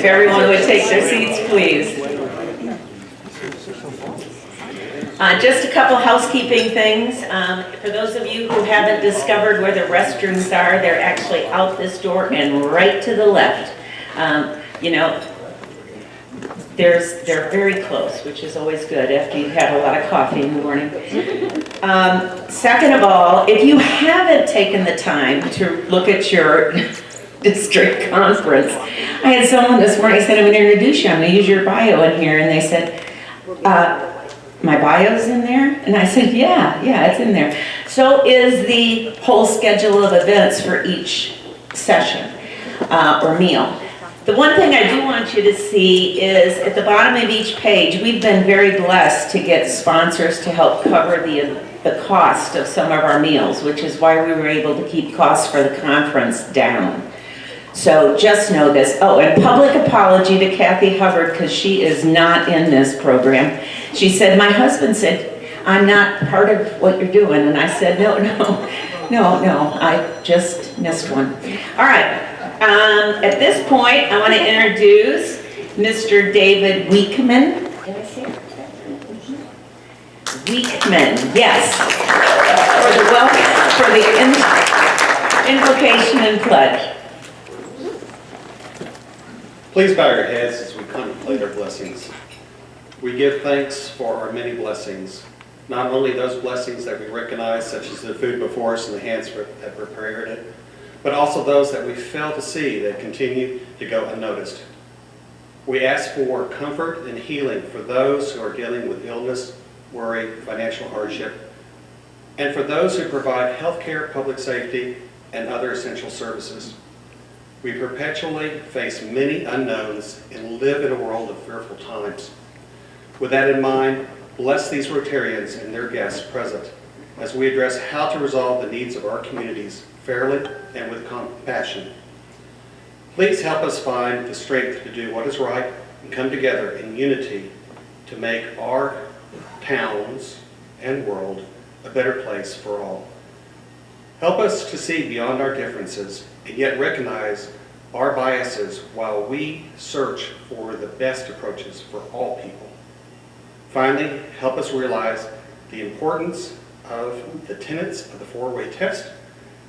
If everyone would take their seats, please. Just a couple housekeeping things. For those of you who haven't discovered where the restrooms are, they're actually out this door and right to the left. You know, they're very close, which is always good after you've had a lot of coffee in the morning. Second of all, if you haven't taken the time to look at your district conference, I had someone this morning said, I'm going to introduce you, I'm going to use your bio in here, and they said, my bio's in there? And I said, yeah, it's in there. So is the whole schedule of events for each session or meal. The one thing I do want you to see is at the bottom of each page, we've been very blessed to get sponsors to help cover the cost of some of our meals, which is why we were able to keep costs for the conference down. So just know this. Oh, and public apology to Kathy Hubbard, because she is not in this program. She said, my husband said, I'm not part of what you're doing. And I said, no, I just missed one. All right. At this point, I want to introduce Mr. David Weekman. Did I say it? Weekman, yes. For the invocation and pledge. Please bow your heads as we contemplate our blessings. We give thanks for our many blessings, not only those blessings that we recognize, such as the food before us and the hands that prepared it, but also those that we fail to see that continue to go unnoticed. We ask for comfort and healing for those who are dealing with illness, worry, financial hardship, and for those who provide healthcare, public safety, and other essential services. We perpetually face many unknowns and live in a world of fearful times. With that in mind, bless these Rotarians and their guests present as we address how to resolve the needs of our communities fairly and with compassion. Please help us find the strength to do what is right and come together in unity to make our towns and world a better place for all. Help us to see beyond our differences and yet recognize our biases while we search for the best approaches for all people. Finally, help us realize the importance of the tenets of the four-way test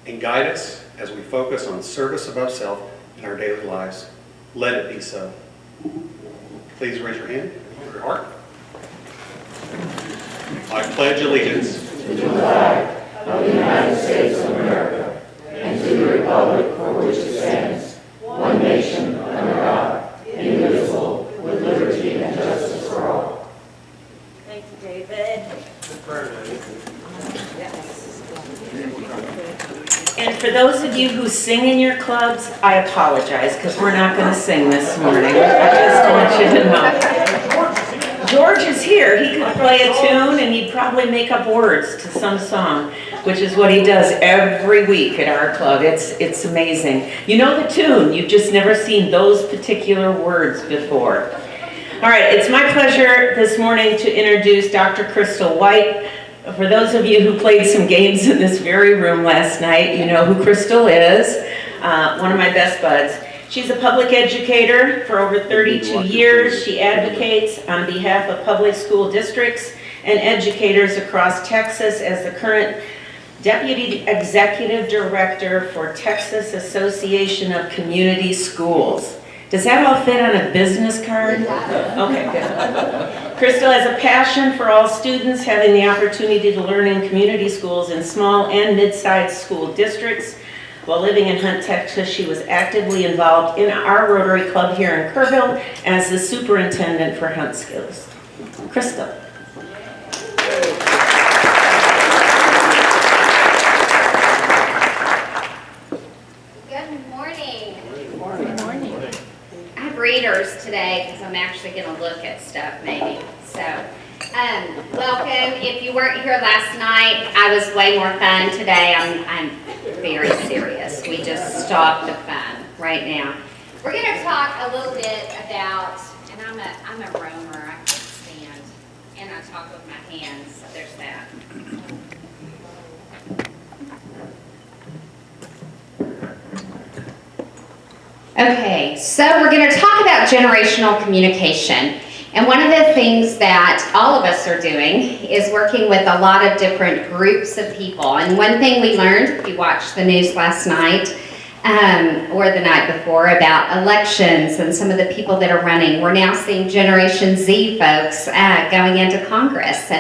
and guide us as we focus on service above self in our daily lives. Let it be so. Please raise your hand or your heart. I pledge allegiance to the flag of the United States of America and to the republic for which it stands, one nation under God, indivisible, with liberty and justice for all. Thank you, David. And for those of you who sing in your clubs, I apologize because we're not going to sing this morning. I just want you to know. George is here. He could play a tune and he'd probably make up words to some song, which is what he does every week at our club. It's amazing. You know the tune, you've just never seen those particular words before. All right, it's my pleasure this morning to introduce Dr. Crystal White. For those of you who played some games in this very room last night, you know who Crystal is, one of my best buds. She's a public educator for over 32 years. She advocates on behalf of public school districts and educators across Texas as the current Deputy Executive Director for Texas Association of Community Schools. Does that all fit on a business card? Okay, good. Crystal has a passion for all students having the opportunity to learn in community schools in small and mid-sized school districts. While living in Hunt, Texas, she was actively involved in our Rotary Club here in Kerrville as the superintendent for Hunt Schools. Crystal. Readers today because I'm actually going to look at stuff maybe. So, welcome. If you weren't here last night, I was way more fun today. I'm very serious. We just stopped the fun right now. We're going to talk a little bit about, and I'm a roamer. I can't stand, and I talk with my hands. So there's that. Okay, so we're going to talk about generational communication. And one of the things that all of us are doing is working with a lot of different groups of people. And one thing we learned, if you watched the news last night or the night before, about elections and some of the people that are running, we're now seeing Generation Z folks going into Congress.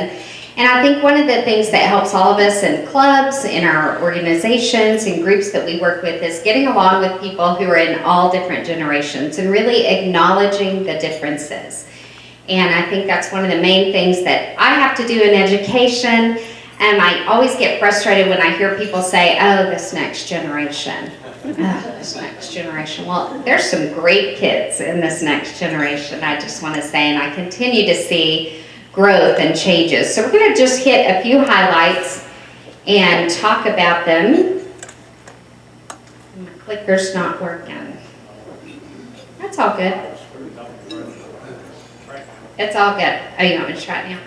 And I think one of the things that helps all of us in clubs, in our organizations, and groups that we work with is getting along with people who are in all different generations and really acknowledging the differences. And I think that's one of the main things that I have to do in education. And I always get frustrated when I hear people say, oh, this next generation. Oh, this next generation. Well, there's some great kids in this next generation, I just want to say, and I continue to see growth and changes. So we're going to just hit a few highlights and talk about them. My clicker's not working. That's all good. It's all good. Oh, you want me to try it now?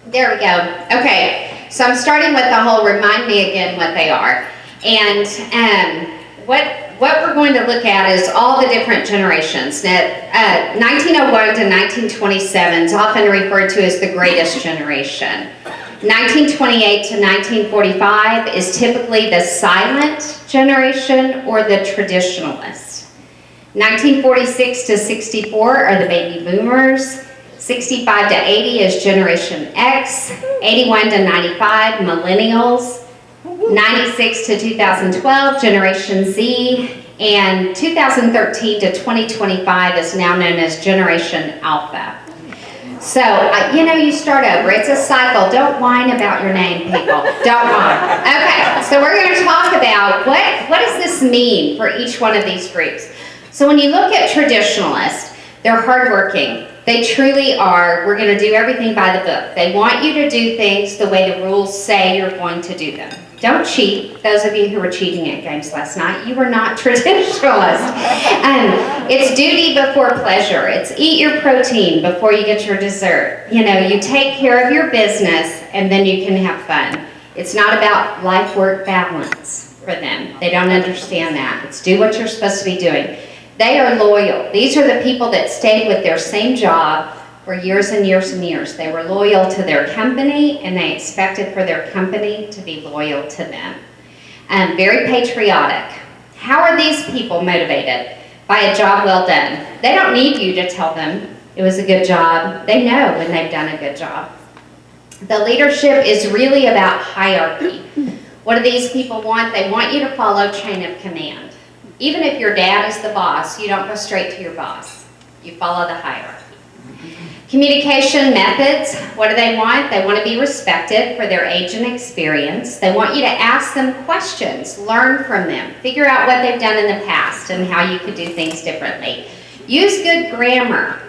There we go. Okay, so I'm starting with the whole remind me again what they are. And what we're going to look at is all the different generations. Now, 1901 to 1927 is often referred to as the greatest generation. 1928 to 1945 is typically the silent generation or the traditionalist. 1946 to 64 are the baby boomers. 65 to 80 is Generation X. 81 to 95, millennials. 96 to 2012, Generation Z, and 2013 to 2025 is now known as Generation Alpha. So, you start over. It's a cycle. Don't whine about your name, people. Don't whine. Okay, so we're going to talk about what does this mean for each one of these groups. So when you look at traditionalists, they're hardworking. They truly are. We're going to do everything by the book. They want you to do things the way the rules say you're going to do them. Don't cheat. Those of you who were cheating at games last night, you were not traditionalists. It's duty before pleasure. It's eat your protein before you get your dessert. You take care of your business and then you can have fun. It's not about life-work balance for them. They don't understand that. It's do what you're supposed to be doing. They are loyal. These are the people that stayed with their same job for years and years and years. They were loyal to their company, and they expected for their company to be loyal to them. Very patriotic. How are these people motivated? By a job well done. They don't need you to tell them it was a good job. They know when they've done a good job. The leadership is really about hierarchy. What do these people want? They want you to follow chain of command. Even if your dad is the boss, you don't go straight to your boss. You follow the hierarchy. Communication methods, what do they want? They want to be respected for their age and experience. They want you to ask them questions, learn from them, figure out what they've done in the past and how you could do things differently. Use good grammar.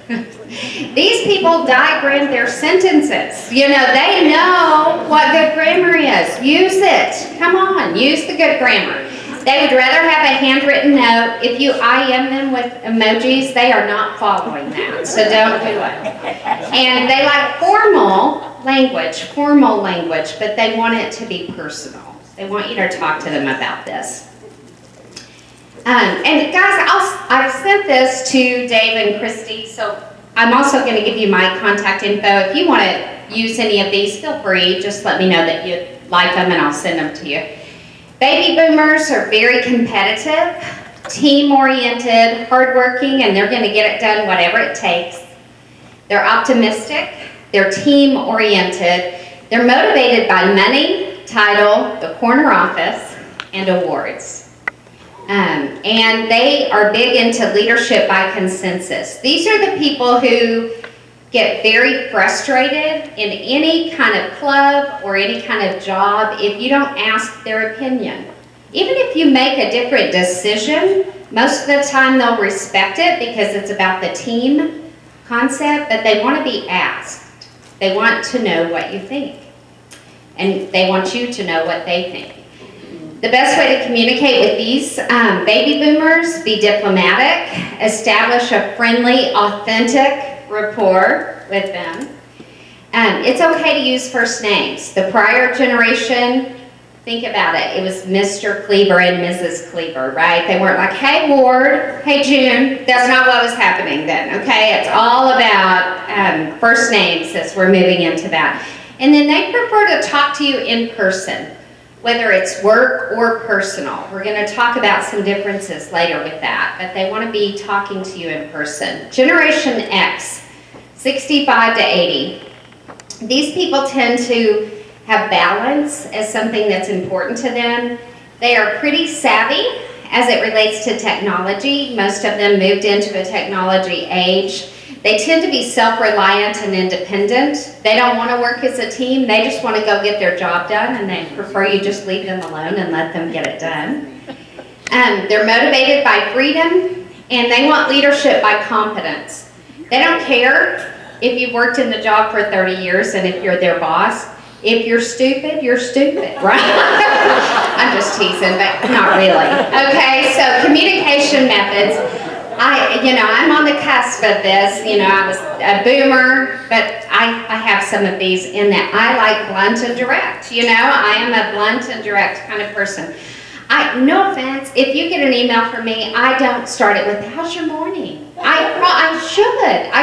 These people diagram their sentences. They know what good grammar is. Use it. Come on, use the good grammar. They would rather have a handwritten note. If you IM them with emojis, they are not following that, so don't do it. And they like formal language, but they want it to be personal. They want you to talk to them about this. And guys, I've sent this to Dave and Christy, so I'm also going to give you my contact info. If you want to use any of these, feel free. Just let me know that you like them and I'll send them to you. Baby boomers are very competitive, team-oriented, hardworking, and they're going to get it done whatever it takes. They're optimistic, they're team-oriented, they're motivated by money, title, the corner office, and awards. And they are big into leadership by consensus. These are the people who get very frustrated in any kind of club or any kind of job if you don't ask their opinion. Even if you make a different decision, most of the time they'll respect it because it's about the team concept, but they want to be asked. They want to know what you think. And they want you to know what they think. The best way to communicate with these baby boomers, be diplomatic, establish a friendly, authentic rapport with them. It's okay to use first names. The prior generation, Think about it. It was Mr. Cleaver and Mrs. Cleaver, right? They weren't like, hey, Ward, hey, June. That's not what was happening then, okay? It's all about first names as we're moving into that. And then they prefer to talk to you in person, whether it's work or personal. We're going to talk about some differences later with that, but they want to be talking to you in person. Generation X, 65 to 80. These people tend to have balance as something that's important to them. They are pretty savvy as it relates to technology. Most of them moved into a technology age. They tend to be self-reliant and independent. They don't want to work as a team. They just want to go get their job done, and they prefer you just leave them alone and let them get it done. They're motivated by freedom, and they want leadership by competence. They don't care if you've worked in the job for 30 years and if you're their boss. If you're stupid, right? I'm just teasing, but not really. Okay, so communication methods. I'm on the cusp of this. I was a boomer, but I have some of these in that I like blunt and direct. I am a blunt and direct kind of person. No offense, if you get an email from me, I don't start it with, how's your morning? I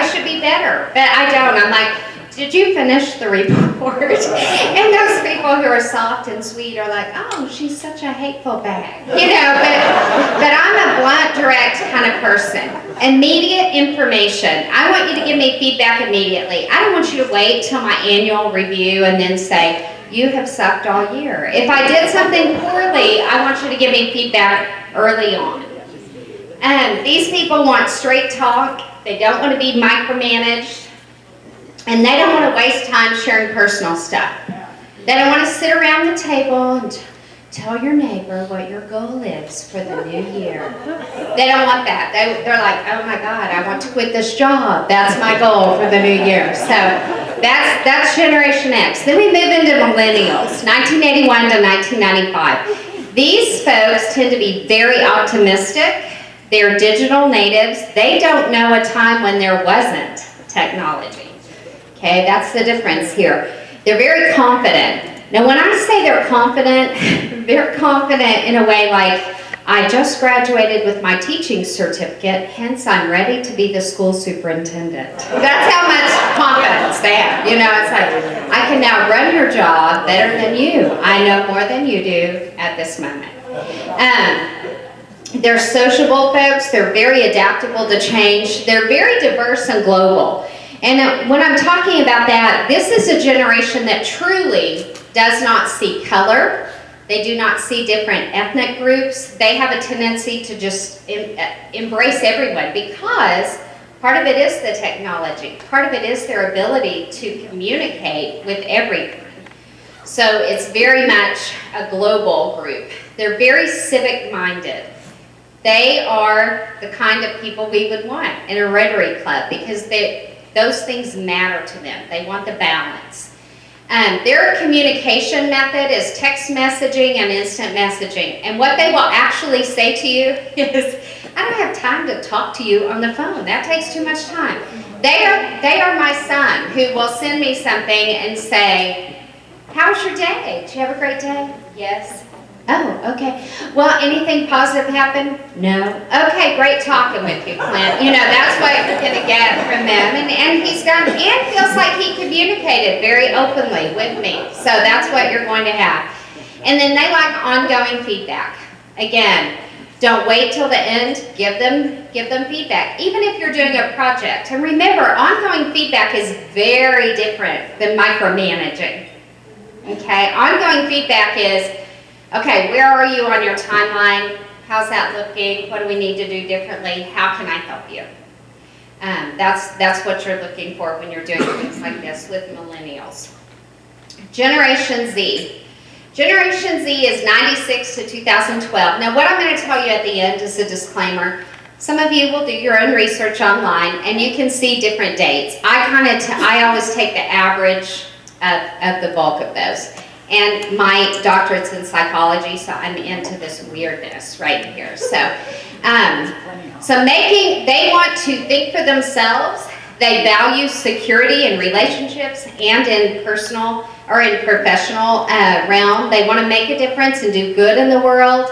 should be better, but I don't. I'm like, did you finish the report? And those people who are soft and sweet are like, oh, she's such a hateful bag. But I'm a blunt, direct kind of person. Immediate information. I want you to give me feedback immediately. I don't want you to wait till my annual review and then say, you have sucked all year. If I did something poorly, I want you to give me feedback early on. These people want straight talk. They don't want to be micromanaged. And they don't want to waste time sharing personal stuff. They don't want to sit around the table and tell your neighbor what your goal is for the new year. They don't want that. They're like, oh my God, I want to quit this job. That's my goal for the new year. So that's Generation X. Then we move into millennials, 1981 to 1995. These folks tend to be very optimistic. They're digital natives. They don't know a time when there wasn't technology. Okay, that's the difference here. They're very confident. Now, when I say they're confident in a way like, I just graduated with my teaching certificate, hence I'm ready to be the school superintendent. That's how much confidence they have. It's like, I can now run your job better than you. I know more than you do at this moment. They're sociable folks. They're very adaptable to change. They're very diverse and global. And when I'm talking about that, this is a generation that truly does not see color. They do not see different ethnic groups. They have a tendency to just embrace everyone because part of it is the technology. Part of it is their ability to communicate with everyone. So it's very much a global group. They're very civic-minded. They are the kind of people we would want in a Rotary Club because those things matter to them. They want the balance. Their communication method is text messaging and instant messaging. And what they will actually say to you is, I don't have time to talk to you on the phone. That takes too much time. They are my son who will send me something and say, how was your day? Did you have a great day? Yes. Oh, okay. Well, anything positive happen? No. Okay, great talking with you, Clint. That's what you're going to get from them. And he's done, and feels like he communicated very openly with me. So that's what you're going to have. And then they like ongoing feedback. Again, don't wait till the end. Give them feedback. Even if you're doing a project. And remember, ongoing feedback is very different than micromanaging. Okay, ongoing feedback is, okay, where are you on your timeline? How's that looking? What do we need to do differently? How can I help you? That's what you're looking for when you're doing things like this with millennials. Generation Z. Generation Z is 96 to 2012. Now, what I'm going to tell you at the end is a disclaimer. Some of you will do your own research online, and you can see different dates. I always take the average of the bulk of those. And my doctorate's in psychology, so I'm into this weirdness right here. So they want to think for themselves. They value security in relationships and in personal or in professional realm. They want to make a difference and do good in the world.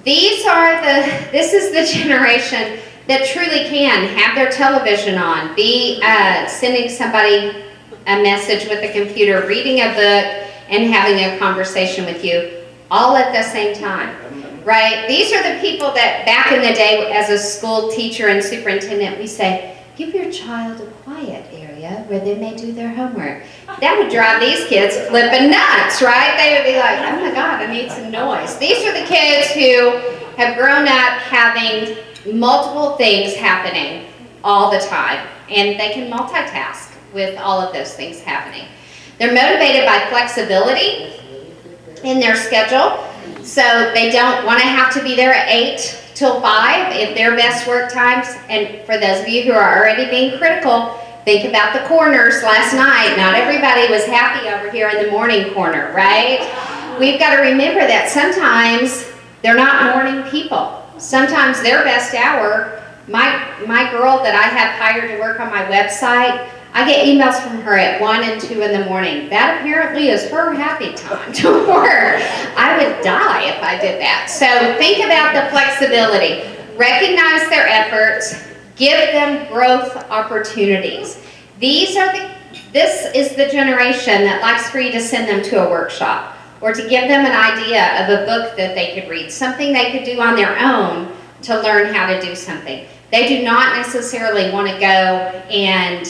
This is the generation that truly can have their television on, be sending somebody a message with a computer, reading a book, and having a conversation with you all at the same time, right? These are the people that back in the day as a school teacher and superintendent, we say, give your child a quiet area where they may do their homework. That would drive these kids flipping nuts, right? They would be like, oh my God, I need some noise. These are the kids who have grown up having multiple things happening all the time, and they can multitask with all of those things happening. They're motivated by flexibility in their schedule, so they don't want to have to be there at 8 till 5 if their best work times. And for those of you who are already being critical, think about the corners last night. Not everybody was happy over here in the morning corner, right? We've got to remember that sometimes they're not morning people. Sometimes their best hour, my girl that I have hired to work on my website, I get emails from her at 1 and 2 in the morning. That apparently is her happy time to work. I would die if I did that. So think about the flexibility. Recognize their efforts. Give them growth opportunities. This is the generation that likes for you to send them to a workshop or to give them an idea of a book that they could read, something they could do on their own to learn how to do something. They do not necessarily want to go and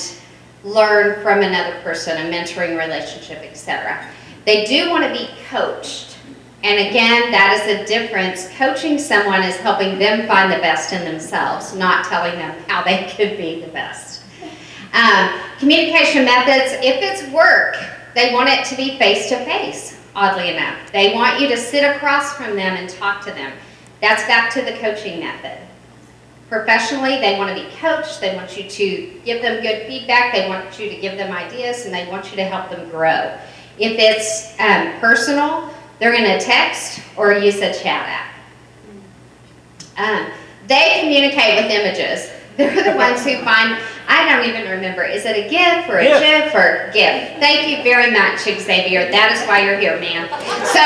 learn from another person, a mentoring relationship, etc. They do want to be coached. And again, that is the difference. Coaching someone is helping them find the best in themselves, not telling them how they could be the best. Communication methods, if it's work, they want it to be face-to-face, oddly enough. They want you to sit across from them and talk to them. That's back to the coaching method. Professionally, they want to be coached, they want you to give them good feedback, they want you to give them ideas, and they want you to help them grow. If it's personal, they're going to text or use a chat app. They communicate with images. They're the ones who find, I don't even remember, is it a GIF or a GIF or GIF? Thank you very much, Xavier. That is why you're here, man. So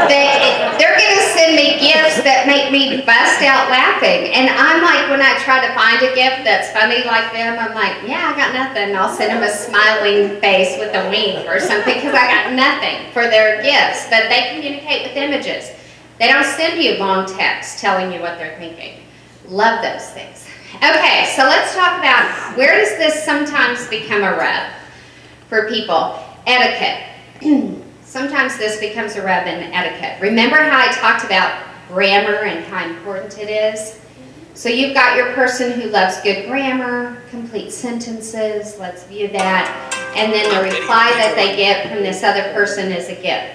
they're going to send me GIFs that make me bust out laughing. And I'm like, when I try to find a GIF that's funny like them, I'm like, yeah, I got nothing. I'll send them a smiling face with a wink or something because I got nothing for their GIFs. But they communicate with images. They don't send you long texts telling you what they're thinking. Love those things. Okay, so let's talk about where does this sometimes become a rub for people? Etiquette. Sometimes this becomes a rub in etiquette. Remember how I talked about grammar and how important it is? So you've got your person who loves good grammar, complete sentences, let's view that, and then the reply that they get from this other person is a GIF.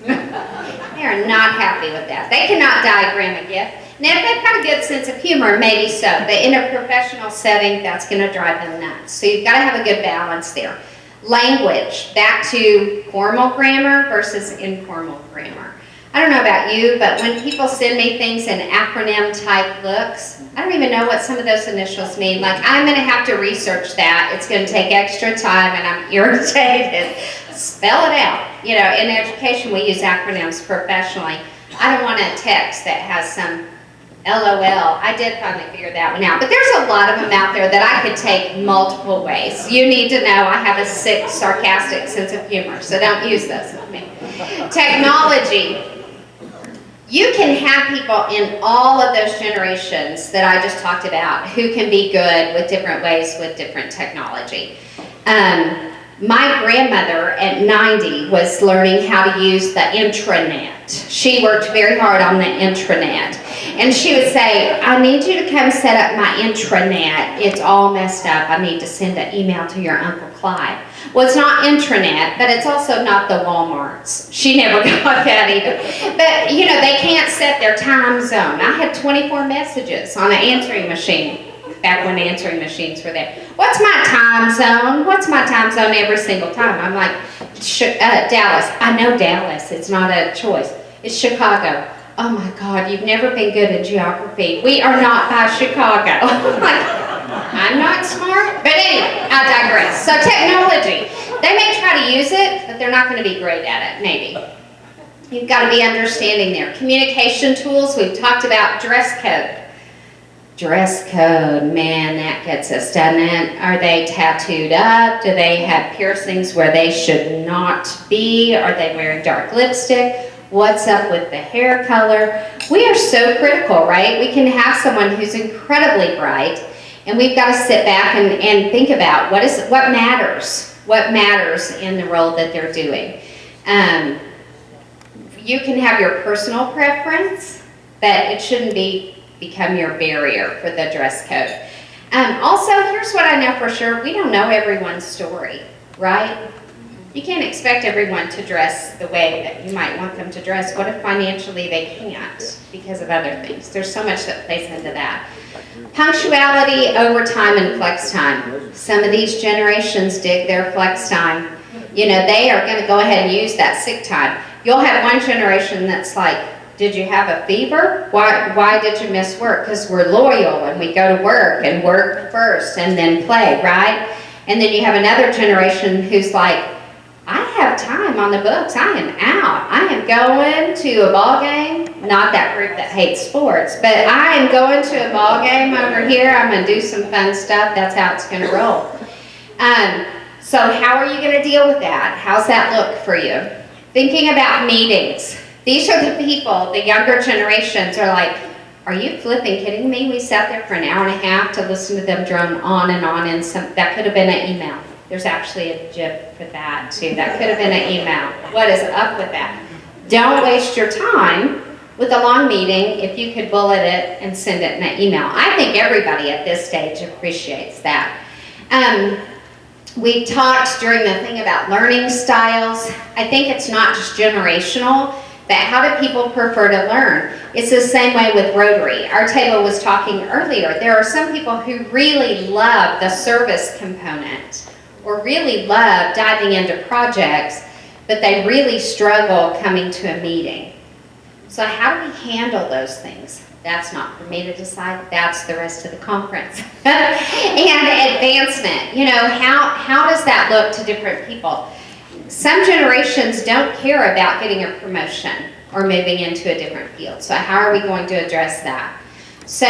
They are not happy with that. They cannot diagram a GIF. Now, if they've got a good sense of humor, maybe so, but in a professional setting, that's going to drive them nuts. So you've got to have a good balance there. Language, back to formal grammar versus informal grammar. I don't know about you, but when people send me things in acronym-type looks, I don't even know what some of those initials mean. Like, I'm going to have to research that. It's going to take extra time, and I'm irritated. Spell it out. You know, in education, we use acronyms professionally. I don't want a text that has some LOL. I did finally figure that one out. But there's a lot of them out there that I could take multiple ways. You need to know I have a sick, sarcastic sense of humor, so don't use those with me. Technology. You can have people in all of those generations that I just talked about who can be good with different ways with different technology. My grandmother at 90 was learning how to use the intranet. She worked very hard on the intranet. And she would say, I need you to come set up my intranet. It's all messed up. I need to send an email to your Uncle Clyde. Well, it's not intranet, but it's also not the Walmarts. She never got that either. But, you know, they can't set their time zone. I had 24 messages on an answering machine back when answering machines were there. What's my time zone? What's my time zone every single time? I'm like, Dallas. I know Dallas. It's not a choice. It's Chicago. Oh my God, you've never been good at geography. We are not by Chicago. I'm like, I'm not smart, but anyway, I digress. So technology, they may try to use it, but they're not going to be great at it, maybe. You've got to be understanding there. Communication tools, we've talked about dress code. Dress code, man, that gets us, doesn't it? Are they tattooed up? Do they have piercings where they should not be? Are they wearing dark lipstick? What's up with the hair color? We are so critical, right? We can have someone who's incredibly bright, and we've got to sit back and think about what matters in the role that they're doing. You can have your personal preference, but it shouldn't become your barrier for the dress code. Also, here's what I know for sure. We don't know everyone's story, right? You can't expect everyone to dress the way that you might want them to dress. What if financially they can't because of other things? There's so much that plays into that. Punctuality, overtime, and flex time. Some of these generations dig their flex time. You know, they are going to go ahead and use that sick time. You'll have one generation that's like, did you have a fever? Why did you miss work? Because we're loyal and we go to work and work first and then play, right? And then you have another generation who's like, I have time on the books. I am out. I am going to a ball game. Not that group that hates sports, but I am going to a ball game over here. I'm going to do some fun stuff. That's how it's going to roll. So how are you going to deal with that? How's that look for you? Thinking about meetings. These are the people, the younger generations are like, are you flipping kidding me? We sat there for an hour and a half to listen to them drone on, and that could have been an email. There's actually a GIF for that too. That could have been an email. What is up with that? Don't waste your time with a long meeting if you could bullet it and send it in an email. I think everybody at this stage appreciates that. We talked during the thing about learning styles. I think it's not just generational, but how do people prefer to learn? It's the same way with Rotary. Our table was talking earlier. There are some people who really love the service component or really love diving into projects, but they really struggle coming to a meeting. So how do we handle those things? That's not for me to decide. That's the rest of the conference. And advancement. You know, how does that look to different people? Some generations don't care about getting a promotion or moving into a different field. So how are we going to address that? So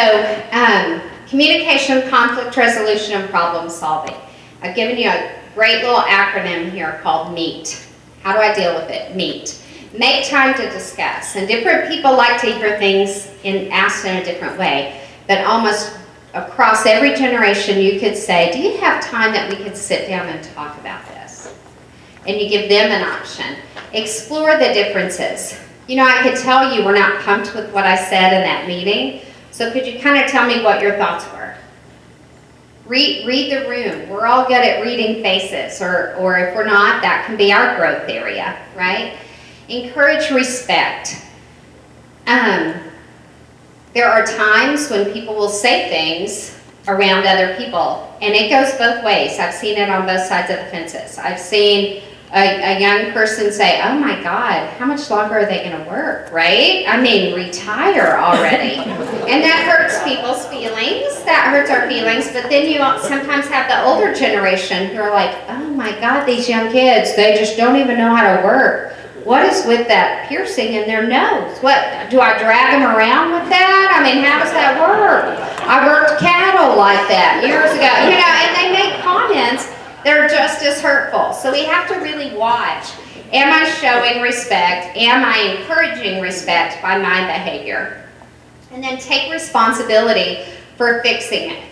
communication, conflict resolution, and problem solving. I've given you a great little acronym here called MEET. How do I deal with it? MEET. Make time to discuss. And different people like to hear things asked in a different way. But almost across every generation, you could say, do you have time that we could sit down and talk about this? And you give them an option. Explore the differences. You know, I could tell you we're not pumped with what I said in that meeting. So could you kind of tell me what your thoughts were? Read the room. We're all good at reading faces. Or if we're not, that can be our growth area, right? Encourage respect. There are times when people will say things around other people, and it goes both ways. I've seen it on both sides of the fences. I've seen a young person say, oh my God, how much longer are they going to work, right? I mean, retire already. And that hurts people's feelings. That hurts our feelings. But then you sometimes have the older generation who are like, oh my God, these young kids, they just don't even know how to work. What is with that piercing in their nose? What, do I drag them around with that? I mean, how does that work? I worked cattle like that years ago, you know, and they make comments that are just as hurtful. So we have to really watch. Am I showing respect? Am I encouraging respect by my behavior? And then take responsibility for fixing it.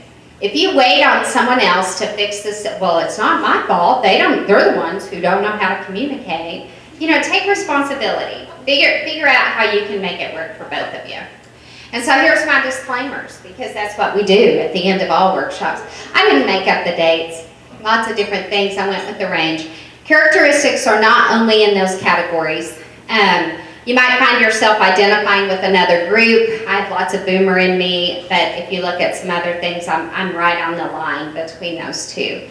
If you wait on someone else to fix this, well, it's not my fault. They're the ones who don't know how to communicate. You know, take responsibility. Figure out how you can make it work for both of you. And so here's my disclaimers, because that's what we do at the end of all workshops. I didn't make up the dates. Lots of different things. I went with the range. Characteristics are not only in those categories. You might find yourself identifying with another group. I have lots of boomer in me, but if you look at some other things, I'm right on the line between those two.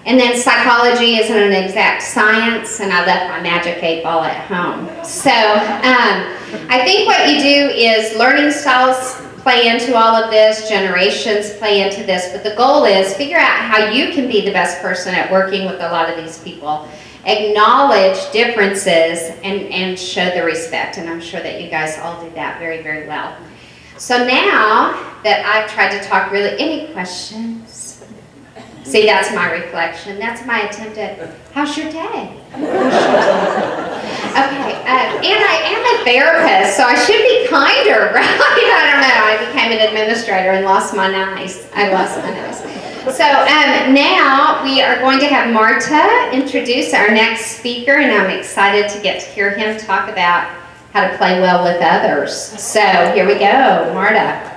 And then psychology isn't an exact science, and I left my magic 8-ball at home. So I think what you do is learning styles, play into all of this, generations play into this, but the goal is figure out how you can be the best person at working with a lot of these people. Acknowledge differences and show the respect, and I'm sure that you guys all do that very, very well. So now that I've tried to talk really, any questions? See, that's my reflection. That's my attempt at, how's your day? Okay, and I am a therapist, so I should be kinder, right? I don't know. I became an administrator and lost my nice. I lost my nice. So now we are going to have Marta introduce our next speaker, and I'm excited to get to hear him talk about how to play well with others. So here we go, Marta.